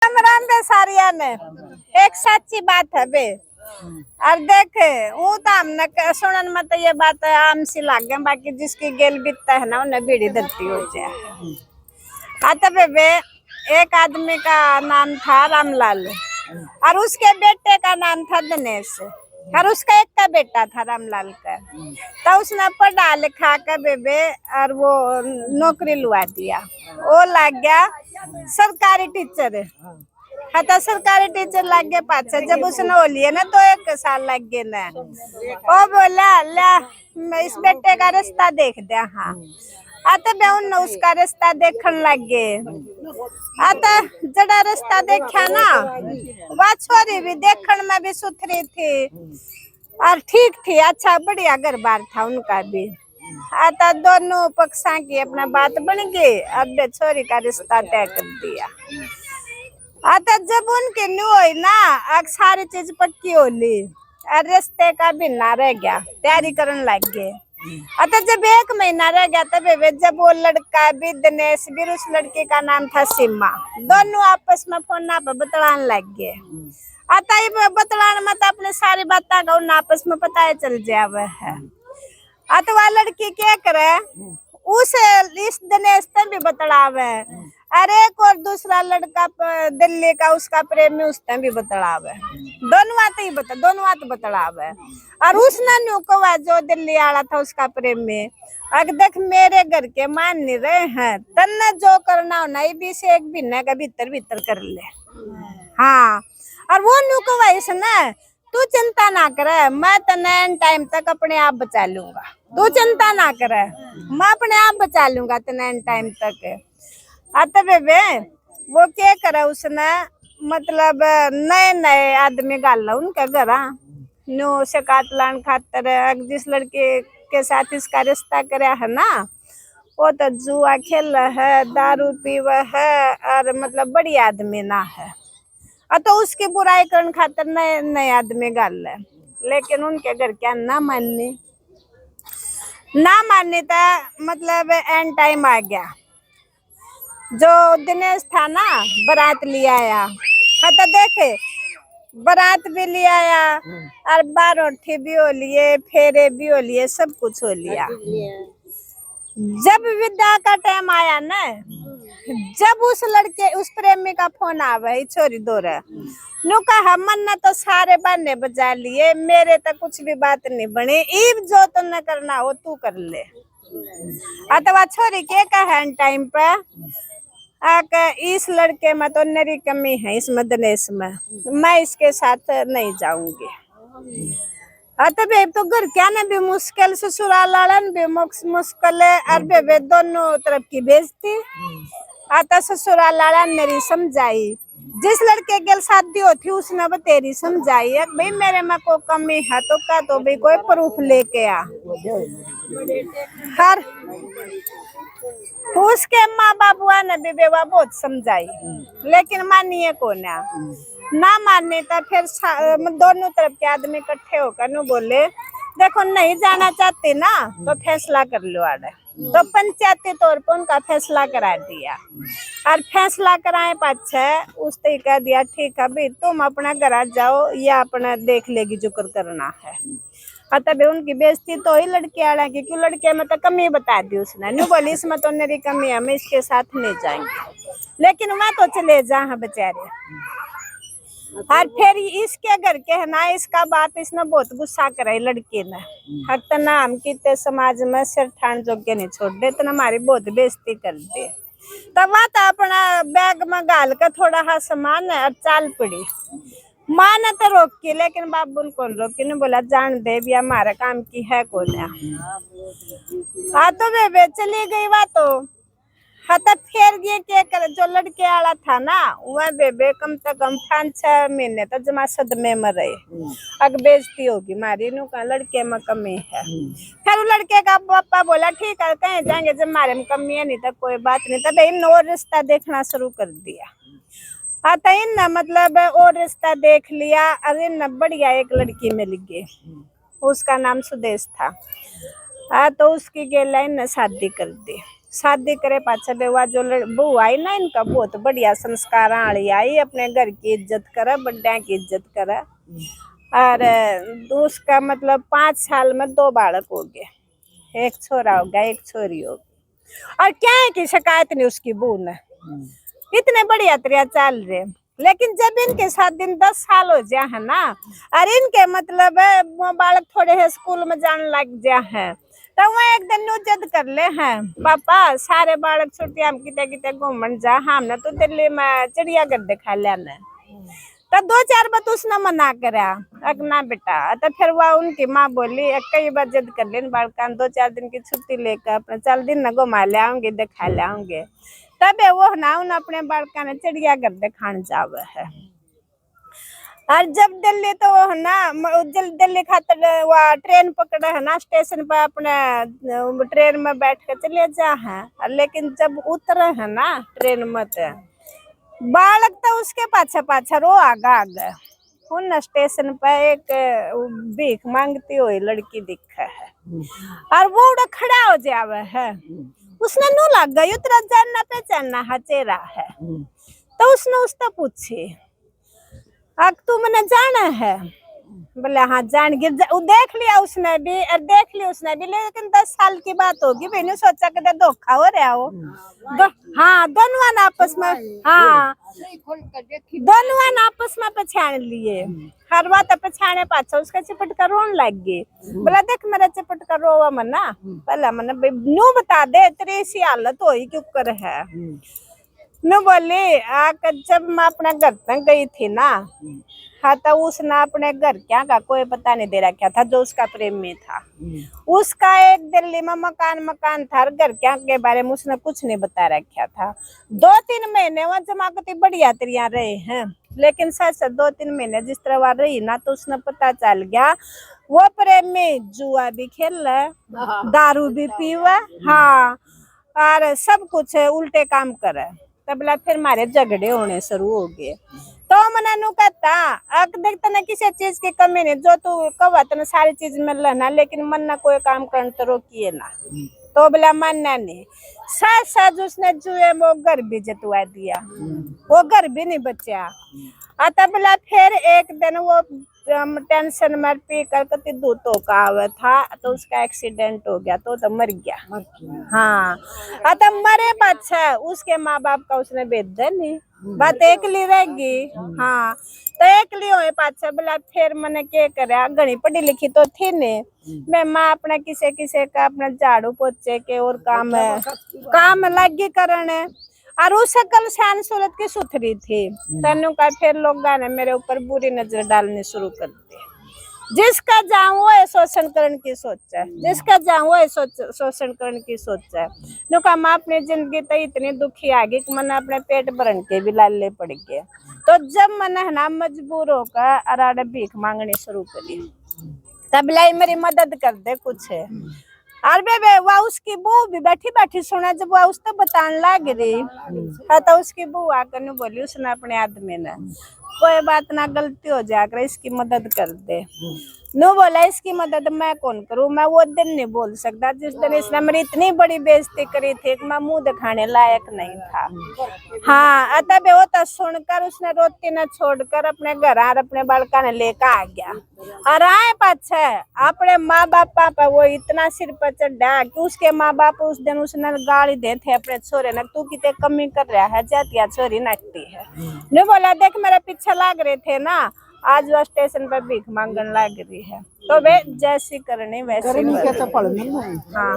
राम राम बे सारिया ने एक सच्ची बात है बे। और देख वो तो हमने सुनन में तो ये बात आम सी लागे, बाकी जिसकी गेल बीतता है ना उन्हें बीड़ी धरती हो जाए। आता बे एक आदमी का नाम था रामलाल और उसके बेटे का नाम था दिनेश और उसका एक का बेटा था रामलाल का। तो उसने पढ़ा लिखा कर बेबे और वो नौकरी लुआ दिया। वो लग गया सरकारी टीचर। हाँ तो सरकारी टीचर लग गया पाछे। जब उसने हो लिया ना 2-1 साल लग गए ना, वो बोला ला मैं इस बेटे का रिश्ता देख दिया। हाँ आता बे उन उसका रिश्ता देखने लग गए। आता जड़ा रिश्ता देखा ना, वह छोरी भी देखने में भी सुथरी थी और ठीक थी, अच्छा बढ़िया घर बार था उनका भी। आता दोनों पक्षा की अपना बात बन गई। अब छोरी का रिश्ता तय कर दिया। आता जब उनकी न्यू हुई ना, अब सारी चीज पक्की होली और रिश्ते का भी ना रह गया, तैयारी करने लग गए। आता जब 1 महीना रह गया तब जब वो लड़का भी दिनेश भी, उस लड़की का नाम था सीमा, दोनों आपस में फोन पर बतलाने लग गए। आता ही बतलाने में तो अपने सारी बातें का आपस में पता चल जावे है। आता वह लड़की क्या करे, उस इस दिनेश तक भी बतलावे, अरे एक और दूसरा लड़का दिल्ली का उसका प्रेमी उसने भी बतलावे। दोनों बात बतलावे। और उसने न्यू कहा जो दिल्ली आला था उसका प्रेमी, अगर देख मेरे घर के मान नहीं रहे हैं, तन्ने जो करना हो ना भी से 1 महीने का भीतर कर ले। हाँ और वो न्यू कहा इसने, तू चिंता ना करे, मैं तने टाइम तक अपने आप बचा लूंगा। तू चिंता ना करे, मैं अपने आप बचा लूंगा तने टाइम तक। आता बेबे वो क्या करा उसने, मतलब नए आदमी गाल उनके घर न्यू शिकायत लाने खातर। जिस लड़के के साथ इसका रिश्ता कराया है ना, वो तो जुआ खेल है, दारू पीवा है और मतलब बड़ी आदमी ना है। तो उसकी बुराई करने खातर नए आदमी गाल है। लेकिन उनके घर क्या ना माननी था, मतलब एंड टाइम आ गया। जो दिनेश था ना बारात ले आया। हाँ तो देखे बारात भी ले आया और बारोठी भी हो लिए, फेरे भी हो लिए, सब कुछ हो लिया। जब विदा का टाइम आया ना, जब उस लड़के उस प्रेमी का फोन आवे छोरी दोरे नु कहा मन ने तो सारे बहाने बजा लिए, मेरे तो कुछ भी बात नहीं बनी, ईब जो तुमने करना हो तू कर ले। अथवा छोरी के कहा टाइम पे इस लड़के में तो नरी कमी है, इस दिनेश में मैं इसके साथ नहीं जाऊंगी। तो घर क्या ना भी मुश्किल, ससुराल वालन भी मुश्किल है और बेबे दोनों तरफ की बेइज्जती। आता ससुराल वाला मेरी समझाई, जिस लड़के के शादी होती उसने बतेरी समझाई है भाई मेरे में कोई कमी है तो क्या, तो भाई कोई प्रूफ लेके आ। हर उसके माँ बाबुआ ने भी बेवा बहुत समझाई, लेकिन मानिए को ना मानने तो फिर दोनों तरफ के आदमी इकट्ठे होकर नु बोले देखो नहीं जाना चाहते ना तो फैसला कर लो आड़े। तो पंचायती तौर पर उनका फैसला करा दिया और फैसला कराए पाछे उसने कह दिया ठीक है भाई तुम अपना घर जाओ या अपना देख लेगी जो करना है। तब उनकी बेइज्जती तो ही लड़के वाला की, क्यों लड़के में तो कमी बता दी उसने, न्यू बोली इसमें तो मेरी कमी है, मैं इसके साथ नहीं जाएंगे। लेकिन मैं तो चले जा बेचारे। और फिर इसके घर के है ना, इसका बाप इसने बहुत गुस्सा करे लड़की ने, हक तो नाम की समाज में सिर ठान जोगे नहीं छोड़ दे, तो हमारी बहुत बेइज्जती कर दे। तब वह तो अपना बैग में गाल कर थोड़ा सा सामान और चाल पड़ी। माँ ने तो रोक की, लेकिन बाबू ने कौन रोकी, ने बोला जान दे भी हमारा काम की है कौन है। हाँ तो बेबे चली गई वह तो। हाँ तो फिर ये क्या कर, जो लड़के वाला था ना वह बेबे कम से कम 5-6 महीने तक जमा सदमे में रहे। अब बेइज्जती होगी मारी नु का लड़के में कमी है। फिर वो लड़के का पापा बोला ठीक है कहीं जाएंगे, जब हमारे में कमी है नहीं तो कोई बात नहीं। तब इन और रिश्ता देखना शुरू कर दिया। हाँ तो इन मतलब और रिश्ता देख लिया, अरे न बढ़िया एक लड़की मिल गई, उसका नाम सुदेश था। हाँ तो उसकी गेला इन शादी कर दी। शादी करे पाछे बेवा जो बहू आई ना इनका बहुत बढ़िया संस्कार वाली आई, अपने घर की इज्जत करे, बड्डा की इज्जत करे। और उसका मतलब 5 साल में 2 बालक हो गए, एक छोरा हो गया, एक छोरी हो गई। और क्या है कि शिकायत नहीं उसकी बहू ने, इतने बढ़िया तरिया चल रहे। लेकिन जब इनके साथ दिन 10 साल हो जाए है ना, और इनके मतलब वो बालक थोड़े है स्कूल में जाने लग जाए हैं, तो वह एक दिन जिद कर ले हैं, पापा सारे बालक छुट्टियां किते किते घूमन जा, हमने तो दिल्ली में चिड़ियाघर दिखा लेना। तो 2-4 बार तो उसने मना करा, ना बेटा। तो फिर वह उनकी माँ बोली, कई बार जिद कर लेन बालकान 2-4 दिन की छुट्टी लेकर अपने चल दिन न घुमा ले आऊंगे, दिखा ले आऊंगे। तब वो ना उन अपने बालका ने चिड़ियाघर दिखाने जावे है। और जब दिल्ली तो वो है ना दिल्ली खातर वह ट्रेन पकड़े है ना, स्टेशन पर अपने ट्रेन में बैठ के चले जा है। लेकिन जब उतरे है ना ट्रेन में, तो बालक तो उसके पाछे पाछे रो आगा आगे। उन स्टेशन पर एक भीख मांगती हुई लड़की दिखा है, और वो उड़ा खड़ा हो जावे है। उसने नो लग गई उतना जानना पहचानना है चेहरा है। तो उसने उससे पूछी, अब तू मने जाना है? बोले हाँ जान गिर देख लिया उसने भी, और देख लिया उसने भी। लेकिन 10 साल की बात होगी, मैंने सोचा कि धोखा हो रहा हो। हाँ दोनों आपस में, हाँ दोनों आपस में पहचान लिए। हर बात पहचाने पाछा उसका चिपट कर रोन लग गई। बोला देख मेरा चिपट कर रोवा मना, पहला मना नू बता दे तेरी ऐसी हालत हुई क्यों कर है। मैं बोली जब मैं अपने घर तक गई थी ना, हाँ तो उसने अपने घर क्या का कोई पता नहीं दे रखा था, जो उसका प्रेमी था। उसका एक दिल्ली में मकान था, घर क्या के बारे में उसने कुछ नहीं बता रखा था। 2-3 महीने वह जमाकती बढ़िया तरिया रहे हैं। लेकिन सच 2-3 महीने जिस तरह वह रही ना, तो उसने पता चल गया वो प्रेमी जुआ भी खेल रहा, दारू भी पीवा, हाँ और सब कुछ उल्टे काम करे। तबला फिर मारे झगड़े होने शुरू हो गए। तो मना नु कहता अक देखता ना किसी चीज की कमी नहीं, जो तू कवा तो सारी चीज मिल लेना, लेकिन मन ना कोई काम करने तो रोकिए ना। तो बोला मानना नहीं। साथ साथ उसने जुए में घर भी जतवा दिया, वो घर भी नहीं बचा। तब बोला फिर एक दिन वो टेंशन में पी कर दूतों का आवे था, तो उसका एक्सीडेंट हो गया, तो मर गया। हाँ तब मरे बच्चा उसके माँ बाप का उसने भेज दे नहीं, बात एकली रहेगी। हाँ तो एकली हो पाछा बोला फिर मैंने क्या करे, घनी पढ़ी लिखी तो थी नहीं मैं, माँ अपना किसे किसे का अपना झाड़ू पोछे के और काम लगी करने। और उस सकल शान सूरत की सुथरी थी। तनु का फिर लोग ने मेरे ऊपर बुरी नजर डालनी शुरू कर दी। जिसका जाऊं वो शोषण करने की सोच है, जिसका जाऊं वो शोषण करने की सोच है। नुका माँ अपनी जिंदगी तो इतनी दुखी आ गई कि मैंने अपने पेट भरन के भी लाले पड़ गए। तो जब मैंने है ना मजबूर होकर अराड़े भीख मांगनी शुरू करी, तब लाई मेरी मदद कर दे कुछ है। और बे वह उसकी बहू भी बैठी बैठी सुना, जब वह उसको बताने लग रही तो उसकी बहू आकर नहीं बोली उसने अपने आदमी ने, कोई बात ना गलती हो जाकर इसकी मदद कर दे। नो बोला इसकी मदद मैं कौन करूं, मैं वो दिन नहीं बोल सकता जिस दिन इसने मेरी इतनी बड़ी बेइज्जती करी थी कि मैं मुंह दिखाने लायक नहीं था। हाँ तब वो तो सुनकर उसने रोटी न छोड़कर अपने घर और अपने बालका ने लेकर आ गया। और आए पाछे अपने माँ बाप पर वो इतना सिर पर चढ़ा कि उसके माँ बाप उस दिन उसने गाली दे थे अपने छोरे ने, तू कितने कमी कर रहा है, जातिया छोरी नटती है। नहीं बोला देख मेरे पीछे लाग रहे थे ना, आज वह स्टेशन पर भीख मांगने लग रही है। तो वे जैसी करनी वैसी। हाँ।